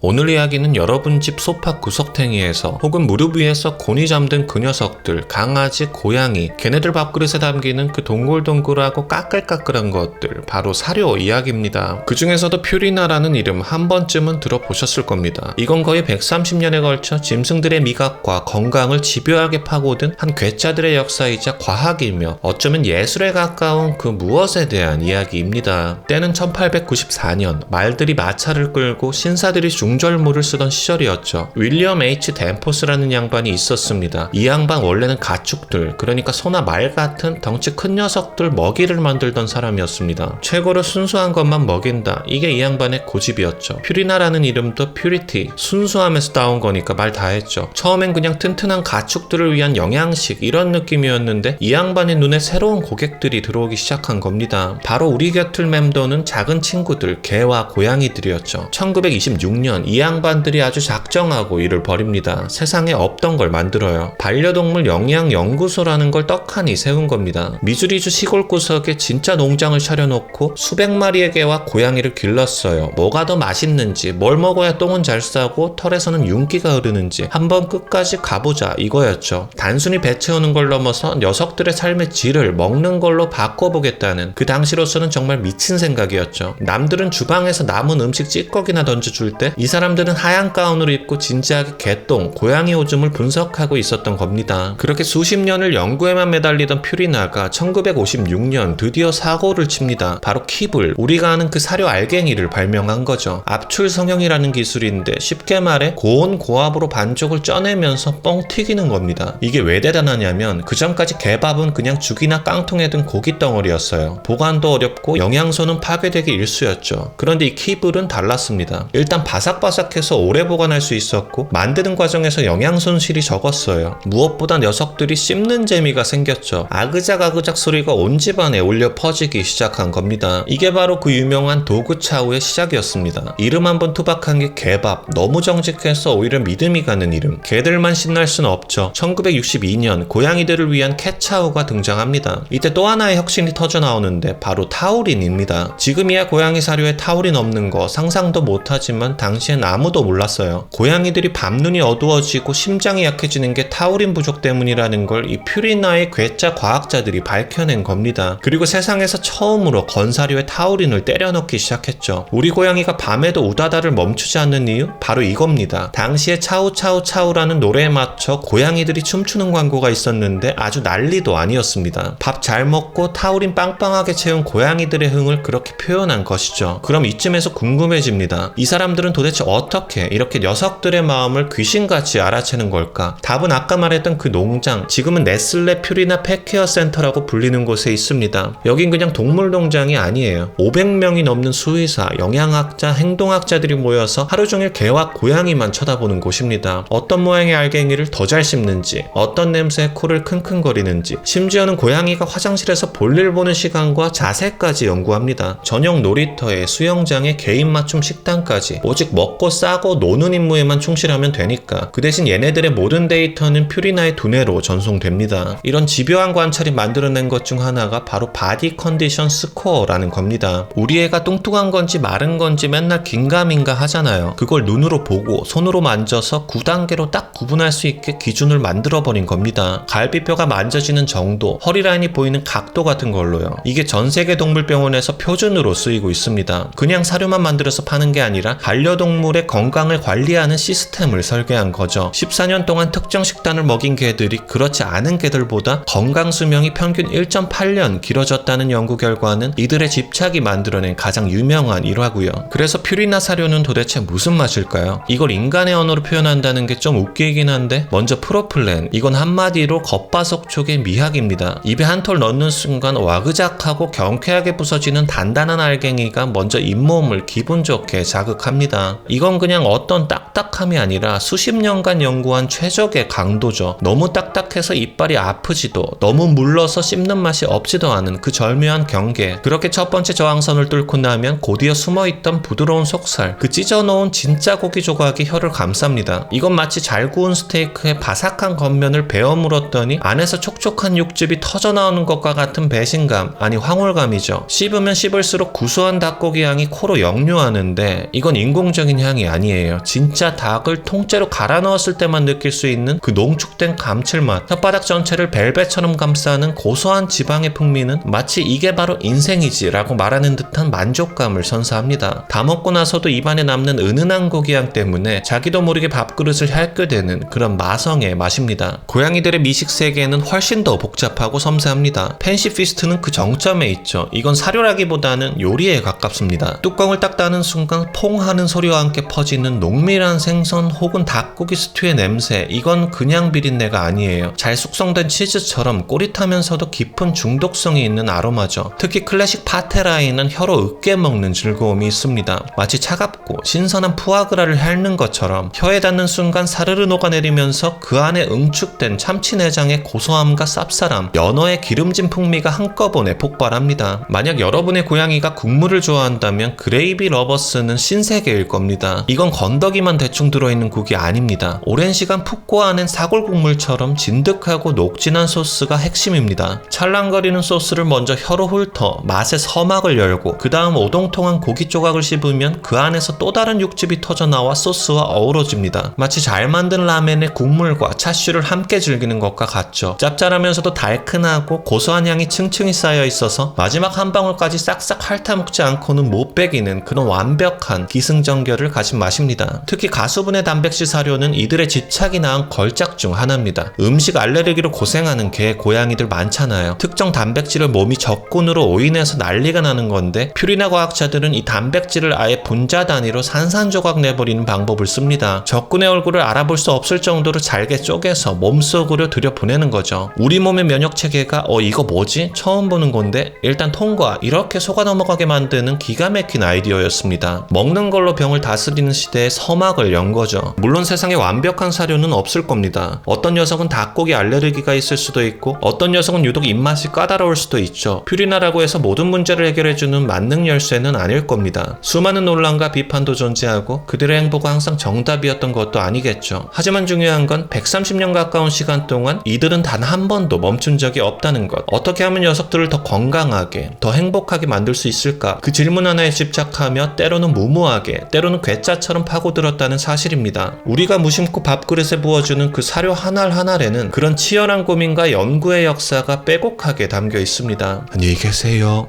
오늘 이야기는 여러분 집 소파 구석탱이에서 혹은 무릎 위에서 곤히 잠든 그 녀석들, 강아지, 고양이, 걔네들 밥그릇에 담기는 그 동글동글하고 까끌까끌한 것들, 바로 사료 이야기입니다. 그 중에서도 퓨리나라는 이름 한 번쯤은 들어보셨을 겁니다. 이건 거의 130년에 걸쳐 짐승들의 미각과 건강을 집요하게 파고든 한 괴짜들의 역사이자 과학이며 어쩌면 예술에 가까운 그 무엇에 대한 이야기입니다. 때는 1894년, 말들이 마차를 끌고 신사들이 중절모를 쓰던 시절이었죠. 윌리엄 H. 댄포스라는 양반이 있었습니다. 이 양반 원래는 가축들, 그러니까 소나 말 같은 덩치 큰 녀석들 먹이를 만들던 사람이었습니다. 최고로 순수한 것만 먹인다. 이게 이 양반의 고집이었죠. 퓨리나라는 이름도 퓨리티, 순수함에서 따온 거니까 말 다 했죠. 처음엔 그냥 튼튼한 가축들을 위한 영양식 이런 느낌이었는데 이 양반의 눈에 새로운 고객들이 들어오기 시작한 겁니다. 바로 우리 곁을 맴도는 작은 친구들, 개와 고양이들이었죠. 1926년 이 양반들이 아주 작정하고 일을 벌입니다. 세상에 없던 걸 만들어요. 반려동물 영양연구소라는 걸 떡하니 세운 겁니다. 미주리주 시골 구석에 진짜 농장을 차려놓고 수백 마리의 개와 고양이를 길렀어요. 뭐가 더 맛있는지, 뭘 먹어야 똥은 잘 싸고 털에서는 윤기가 흐르는지 한번 끝까지 가보자 이거였죠. 단순히 배 채우는 걸 넘어서 녀석들의 삶의 질을 먹는 걸로 바꿔보겠다는 그 당시로서는 정말 미친 생각이었죠. 남들은 주방에서 남은 음식 찌꺼기나 던져줄 때 이 사람들은 하얀 가운을 입고 진지하게 개똥, 고양이 오줌을 분석하고 있었던 겁니다. 그렇게 수십 년을 연구에만 매달리던 퓨리나가 1956년 드디어 사고를 칩니다. 바로 킵을, 우리가 아는 그 사료 알갱이를 발명한 거죠. 압출 성형이라는 기술인데 쉽게 말해 고온 고압으로 반죽을 쪄내면서 뻥 튀기는 겁니다. 이게 왜 대단하냐면 그전까지 개밥은 그냥 죽이나 깡통에 든 고기 덩어리였어요. 보관도 어렵고 영양소는 파괴되기 일쑤였죠. 그런데 이 킵을은 달랐습니다. 일단 바삭바삭해서 오래 보관할 수 있었고 만드는 과정에서 영양 손실이 적었어요. 무엇보다 녀석들이 씹는 재미가 생겼죠. 아그작 소리가 온 집안에 울려 퍼지기 시작한 겁니다. 이게 바로 그 유명한 도그차우의 시작이었습니다. 이름 한번 투박한 게 개밥, 너무 정직해서 오히려 믿음이 가는 이름. 개들만 신날 수는 없죠. 1962년 고양이들을 위한 캣차우가 등장합니다. 이때 또 하나의 혁신이 터져 나오는데 바로 타우린입니다. 지금이야 고양이 사료에 타우린 없는 거 상상도 못하지만 당시엔 아무도 몰랐어요. 고양이들이 밤눈이 어두워지고 심장이 약해지는 게 타우린 부족 때문이라는 걸 이 퓨리나의 괴짜 과학자들이 밝혀낸 겁니다. 그리고 세상에서 처음으로 건사료에 타우린을 때려 넣기 시작했죠. 우리 고양이가 밤에도 우다다를 멈추지 않는 이유? 바로 이겁니다. 당시에 차우차우차우라는 노래에 맞춰 고양이들이 춤추는 광고가 있었는데 아주 난리도 아니었습니다. 밥 잘 먹고 타우린 빵빵하게 채운 고양이들의 흥을 그렇게 표현한 것이죠. 그럼 이쯤에서 궁금해집니다. 이 사람들은 도대체 어떻게 이렇게 녀석들의 마음을 귀신같이 알아채는 걸까? 답은 아까 말했던 그 농장, 지금은 네슬레 퓨리나 펫케어 센터라고 불리는 곳에 있습니다. 여긴 그냥 동물 농장이 아니에요. 500명이 넘는 수의사, 영양학자, 행동학자들이 모여서 하루 종일 개와 고양이만 쳐다보는 곳입니다. 어떤 모양의 알갱이를 더 잘 씹는지, 어떤 냄새에 코를 킁킁거리는지, 심지어는 고양이가 화장실에서 볼일 보는 시간과 자세까지 연구합니다. 전용 놀이터에, 수영장에, 개인 맞춤 식당까지 오직 먹고 싸고 노는 임무에만 충실하면 되니까. 그 대신 얘네들의 모든 데이터는 퓨리나의 두뇌로 전송됩니다. 이런 집요한 관찰이 만들어낸 것 중 하나가 바로 바디 컨디션 스코어라는 겁니다. 우리 애가 뚱뚱한 건지 마른 건지 맨날 긴가민가 하잖아요. 그걸 눈으로 보고 손으로 만져서 9단계로 딱 구분할 수 있게 기준을 만들어버린 겁니다. 갈비뼈가 만져지는 정도, 허리 라인이 보이는 각도 같은 걸로요. 이게 전 세계 동물병원에서 표준으로 쓰이고 있습니다. 그냥 사료만 만들어서 파는 게 아니라 반려동물의 건강을 관리하는 시스템을 설계한 거죠. 14년 동안 특정 식단을 먹인 개들이 그렇지 않은 개들보다 건강 수명이 평균 1.8년 길어졌다는 연구 결과는 이들의 집착이 만들어낸 가장 유명한 일화고요. 그래서 퓨리나 사료는 도대체 무슨 맛일까요? 이걸 인간의 언어로 표현한다는 게 좀 웃기긴 한데 먼저 프로플랜, 이건 한마디로 겉바속촉의 미학입니다. 입에 한 톨 넣는 순간 와그작하고 경쾌하게 부서지는 단단한 알갱이가 먼저 잇몸을 기분 좋게 자극합니다. 이건 그냥 어떤 딱딱한 딱딱함이 아니라 수십 년간 연구한 최적의 강도죠. 너무 딱딱해서 이빨이 아프지도 너무 물러서 씹는 맛이 없지도 않은 그 절묘한 경계. 그렇게 첫 번째 저항선을 뚫고 나면 곧이어 숨어있던 부드러운 속살, 그 찢어놓은 진짜 고기 조각이 혀를 감쌉니다. 이건 마치 잘 구운 스테이크의 바삭한 겉면을 베어 물었더니 안에서 촉촉한 육즙이 터져나오는 것과 같은 배신감, 아니 황홀감이죠. 씹으면 씹을수록 구수한 닭고기 향이 코로 역류하는데 이건 인공적인 향이 아니에요. 진짜 닭을 통째로 갈아 넣었을 때만 느낄 수 있는 그 농축된 감칠맛, 혓바닥 전체를 벨벳처럼 감싸는 고소한 지방의 풍미는 마치 이게 바로 인생이지 라고 말하는 듯한 만족감을 선사합니다. 다 먹고 나서도 입안에 남는 은은한 고기향 때문에 자기도 모르게 밥그릇을 핥게 되는 그런 마성의 맛입니다. 고양이들의 미식 세계는 훨씬 더 복잡하고 섬세합니다. 팬시 피스트는 그 정점에 있죠. 이건 사료라기보다는 요리에 가깝습니다. 뚜껑을 딱 따는 순간 퐁 하는 소리와 함께 퍼지는 농밀한 생선 혹은 닭고기 스튜의 냄새, 이건 그냥 비린내가 아니에요. 잘 숙성된 치즈처럼 꼬릿하면서도 깊은 중독성이 있는 아로마죠. 특히 클래식 파테라이는 혀로 으깨 먹는 즐거움이 있습니다. 마치 차갑고 신선한 푸아그라를 핥는 것처럼 혀에 닿는 순간 사르르 녹아내리면서 그 안에 응축된 참치 내장의 고소함과 쌉싸람, 연어의 기름진 풍미가 한꺼번에 폭발합니다. 만약 여러분의 고양이가 국물을 좋아한다면 그레이비 러버스는 신세계일 겁니다. 이건 건더기만 대충 들어있는 국이 아닙니다. 오랜 시간 푹 고아낸 사골 국물처럼 진득하고 녹진한 소스가 핵심입니다. 찰랑거리는 소스를 먼저 혀로 훑어 맛의 서막을 열고 그 다음 오동통한 고기 조각을 씹으면 그 안에서 또 다른 육즙이 터져나와 소스와 어우러집니다. 마치 잘 만든 라멘의 국물과 차슈를 함께 즐기는 것과 같죠. 짭짤하면서도 달큰하고 고소한 향이 층층이 쌓여 있어서 마지막 한 방울까지 싹싹 핥아먹지 않고는 못 배기는 그런 완벽한 기승전결을 가진 맛입니다. 특히 가수분해 단백질 사료는 이들의 집착이 낳은 걸작 중 하나입니다. 음식 알레르기로 고생하는 개, 고양이들 많잖아요. 특정 단백질을 몸이 적군으로 오인해서 난리가 나는 건데 퓨리나 과학자들은 이 단백질을 아예 분자 단위로 산산조각 내버리는 방법을 씁니다. 적군의 얼굴을 알아볼 수 없을 정도로 잘게 쪼개서 몸속으로 들여보내는 거죠. 우리 몸의 면역체계가 이거 뭐지? 처음 보는 건데 일단 통과, 이렇게 속아 넘어가게 만드는 기가 막힌 아이디어였습니다. 먹는 걸로 병을 다스리는 시대에 서막을 연 거죠. 물론 세상에 완벽한 사료는 없을 겁니다. 어떤 녀석은 닭고기 알레르기가 있을 수도 있고 어떤 녀석은 유독 입맛이 까다로울 수도 있죠. 퓨리나라고 해서 모든 문제를 해결해주는 만능 열쇠는 아닐 겁니다. 수많은 논란과 비판도 존재하고 그들의 행보가 항상 정답이었던 것도 아니겠죠. 하지만 중요한 건 130년 가까운 시간 동안 이들은 단 한 번도 멈춘 적이 없다는 것. 어떻게 하면 녀석들을 더 건강하게, 더 행복하게 만들 수 있을까? 그 질문 하나에 집착하며 때로는 무모하게, 때로는 괴짜처럼 파고들었다는 사실입니다. 우리가 무심코 밥그릇에 부어주는 그 사료 한 알 한 알에는 그런 치열한 고민과 연구의 역사가 빼곡하게 담겨 있습니다. 안녕히 계세요.